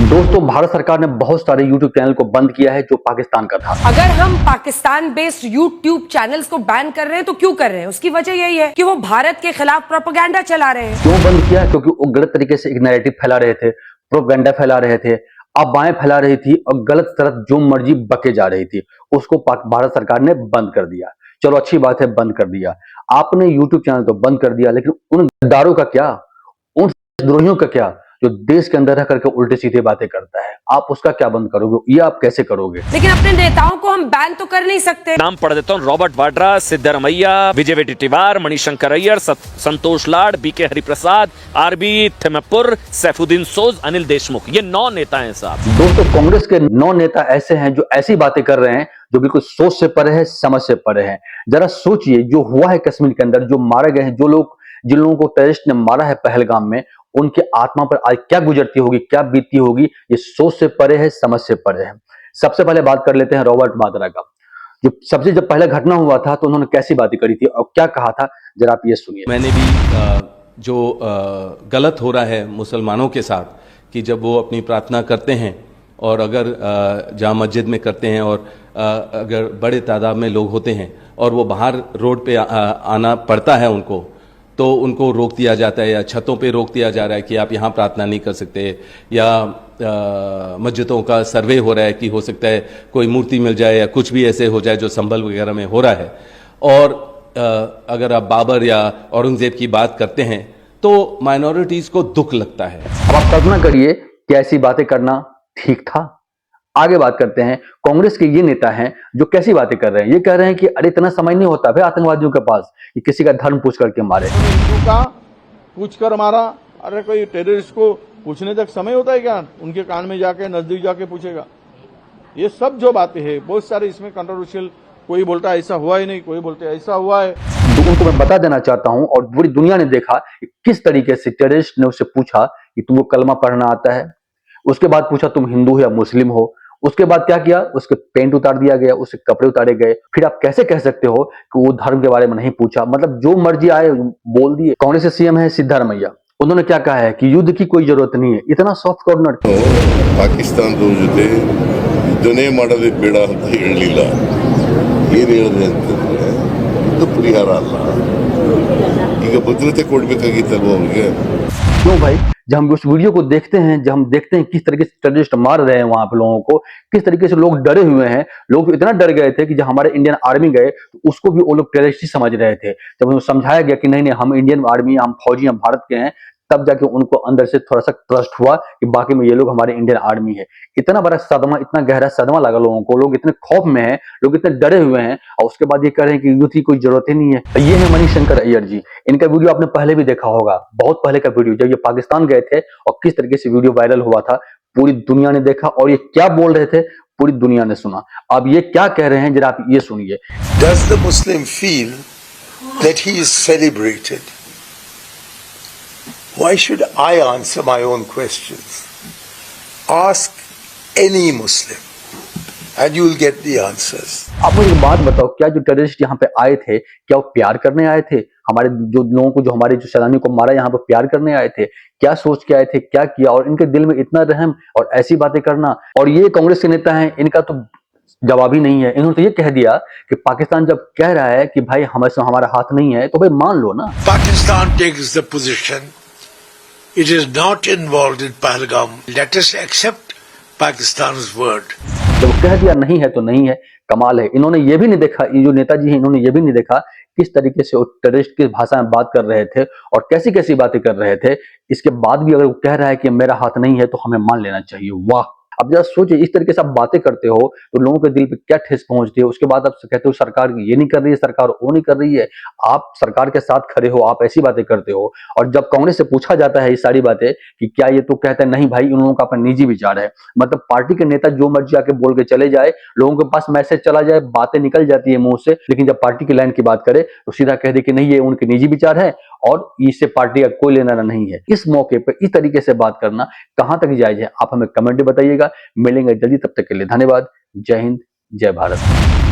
दोस्तों, भारत सरकार ने बहुत सारे YouTube चैनल को बंद किया है जो पाकिस्तान का था। अगर हम पाकिस्तान बेस्ड YouTube चैनल्स को बैन कर रहे हैं तो क्यों कर रहे हैं? उसकी वजह यही है कि वो भारत के खिलाफ प्रोपेगेंडा चला रहे हैं। क्यों बंद किया? क्योंकि वो गलत तरीके से एक नैरेटिव फैला रहे थे, प्रोपेगेंडा फैला रहे थे, अफवाहें फैला रही थी और गलत तरफ जो मर्जी बके जा रही थी, उसको भारत सरकार ने बंद कर दिया। चलो अच्छी बात है, बंद कर दिया। आपने YouTube चैनल तो बंद कर दिया, लेकिन उन गद्दारों का क्या, उन द्रोहियों का क्या जो देश के अंदर रह करके उल्टे सीधे बातें करता है? आप उसका क्या बंद करोगे? ये आप कैसे करोगे? लेकिन अपने नेताओं को हम बैन तो कर नहीं सकते। नाम पढ़ देता हूँ: रॉबर्ट वाड्रा, सिद्धरमैया, विजय वेटिटिवार, मणिशंकर अय्यर, संतोष लाड, बीके हरिप्रसाद, आरबी थिम्मपुर, सैफुद्दीन सोज, अनिल देशमुख। ये 9 नेता हैं साहब। दोस्तों, कांग्रेस के 9 नेता ऐसे हैं जो ऐसी बातें कर रहे हैं जो बिल्कुल सोच से परे है, समझ से परे है। जरा सोचिए, जो हुआ है कश्मीर के अंदर, जो मारे गए हैं, जिन लोगों को टेररिस्ट ने मारा है पहलगाम में, उनके आत्मा पर आज क्या गुजरती होगी, क्या बीतती होगी, ये सोच से परे है, समझ से परे है। सबसे पहले बात कर लेते हैं रॉबर्ट वाड्रा का। जब पहले घटना हुआ था तो उन्होंने कैसी बातें करी थी और क्या कहा था, जरा आप ये सुनिए। मैंने भी जो गलत हो रहा है मुसलमानों के साथ, कि जब वो अपनी प्रार्थना करते हैं और अगर जामा मस्जिद में करते हैं और अगर बड़े तादाद में लोग होते हैं और वो बाहर रोड पे आना पड़ता है उनको, तो उनको रोक दिया जाता है या छतों पे रोक दिया जा रहा है कि आप यहाँ प्रार्थना नहीं कर सकते, या मस्जिदों का सर्वे हो रहा है कि हो सकता है कोई मूर्ति मिल जाए या कुछ भी ऐसे हो जाए जो संभल वगैरह में हो रहा है। और अगर आप बाबर या औरंगजेब की बात करते हैं तो माइनॉरिटीज को दुख लगता है। अब आप कल्पना करिए कि ऐसी बातें करना ठीक था? आगे बात करते हैं, कांग्रेस के ये नेता हैं जो कैसी बातें कर रहे हैं। ये कह रहे हैं कि अरे इतना समय नहीं होता भाई आतंकवादियों के पास कि किसी का धर्म पूछ करके मारे। हिंदू का पूछ कर मारा, अरे कोई टेररिस्ट को पूछने तक समय होता है क्या? उनके कान में जाके नजदीक जाके पूछेगा। ये सब जो बातें हैं बहुत सारे इसमें कंट्रोवर्शियल, कोई बोलता है ऐसा हुआ ही नहीं, कोई बोलते ऐसा हुआ है। तो उनको मैं बता देना चाहता हूं और पूरी दुनिया ने देखा कि किस तरीके से टेररिस्ट ने उससे पूछा कि तुमको कलमा पढ़ना आता है। उसके बाद पूछा तुम हिंदू हो या मुस्लिम हो। उसके बाद क्या किया, उसके पेंट उतार दिया गया, उसके कपड़े उतारे गए। फिर आप कैसे कह सकते हो कि वो धर्म के बारे में नहीं पूछा? मतलब जो मर्जी आए बोल दिए। कांग्रेस के सीएम है सिद्धरमैया, उन्होंने क्या कहा है कि युद्ध की कोई जरूरत नहीं है। इतना सॉफ्ट कॉर्नर ಪಾಕಿಸ್ತಾನದ ಜೊತೆ ಯುದ್ಧನೇ ಮಾಡೋದೇ ಬೇಡ ಅಂತ ಹೇಳಲಿಲ್ಲ. ಏನು ಹೇಳಿದೆ ಅಂತಂದ್ರೆ ಇದು ಪರಿಹಾರ ಅಲ್ಲ, ಈಗ ಭದ್ರತೆ ಕೊಡ್ಬೇಕಾಗಿತ್ತಲ್ವ ಅವ್ರಿಗೆ। क्यों भाई? जब हम उस वीडियो को देखते हैं, जब हम देखते हैं किस तरीके से टेररिस्ट मार रहे हैं वहां पे लोगों को, किस तरीके से लोग डरे हुए हैं। लोग इतना डर गए थे कि जब हमारे इंडियन आर्मी गए तो उसको भी वो लोग टेररिस्ट ही समझ रहे थे। जब उन्हें समझाया गया कि नहीं नहीं हम इंडियन आर्मी, हम फौजी, हम भारत के हैं, तब जाके उनको अंदर से थोड़ा सा ट्रस्ट हुआ कि बाकी में ये लोग हमारे इंडियन आर्मी है। इतना बड़ा सदमा, इतना गहरा सदमा लगा लोगों को, लोग इतने खौफ में हैं, लोग इतने डरे हुए हैं और उसके बाद ये कह रहे हैं कि युद्ध की कोई जरूरत ही नहीं है। ये है मणिशंकर अय्यर जी। इनका वीडियो आपने पहले भी देखा होगा, बहुत पहले का वीडियो, जब ये पाकिस्तान गए थे और किस तरीके से वीडियो वायरल हुआ था, पूरी दुनिया ने देखा और ये क्या बोल रहे थे पूरी दुनिया ने सुना। अब ये क्या कह रहे हैं जरा आप ये सुनिए। Does the Muslim feel that he is celebrated? Why should I answer my own questions? Ask any Muslim and you will get the answers. आप मुझे एक बात बताओ, क्या जो टेररिस्ट यहाँ पे आए थे, क्या वो प्यार करने आए थे? हमारे जो लोगों को, जो हमारे जो सैलानियों को मारा, यहाँ पे प्यार करने आए थे? क्या सोच के आए थे, क्या किया? और इनके दिल में इतना रहम और ऐसी बातें करना। और ये कांग्रेस के नेता हैं, इनका तो जवाब ही नहीं है। इन्होंने तो ये कह दिया कि पाकिस्तान जब कह रहा है कि भाई हमारा हाथ नहीं है, तो भाई मान लो ना। Pakistan takes the position it is not involved in Pahalgam. Let us accept Pakistan's word. जब कह दिया नहीं है तो नहीं है। कमाल है, इन्होंने ये भी नहीं देखा, ये जो नेताजी हैं इन्होंने ये भी नहीं देखा किस तरीके से वो टेररिस्ट की भाषा में बात कर रहे थे और कैसी कैसी बातें कर रहे थे। इसके बाद भी अगर वो कह रहा है कि मेरा हाथ नहीं है तो हमें मान लेना चाहिए। वाह! अब जरा सोचिए, इस तरीके से आप बातें करते हो तो लोगों के दिल पे क्या ठेस पहुंचती है। उसके बाद आप कहते हो सरकार ये नहीं कर रही है, सरकार वो नहीं कर रही है। आप सरकार के साथ खड़े हो, आप ऐसी बातें करते हो। और जब कांग्रेस से पूछा जाता है ये सारी बातें कि क्या ये, तो कहते हैं नहीं भाई, इन लोगों का अपना निजी विचार है। मतलब पार्टी के नेता जो मर्जी आके बोल के चले जाए, लोगों के पास मैसेज चला जाए, बातें निकल जाती है मुंह से, लेकिन जब पार्टी की लाइन की बात करे तो सीधा कह दे कि नहीं ये उनके निजी विचार है और इससे पार्टी का कोई लेना नहीं है। इस मौके पर इस तरीके से बात करना कहां तक जायज है? आप हमें कमेंट में बताइएगा। मिलेंगे जल्दी, तब तक के लिए धन्यवाद। जय हिंद, जय भारत।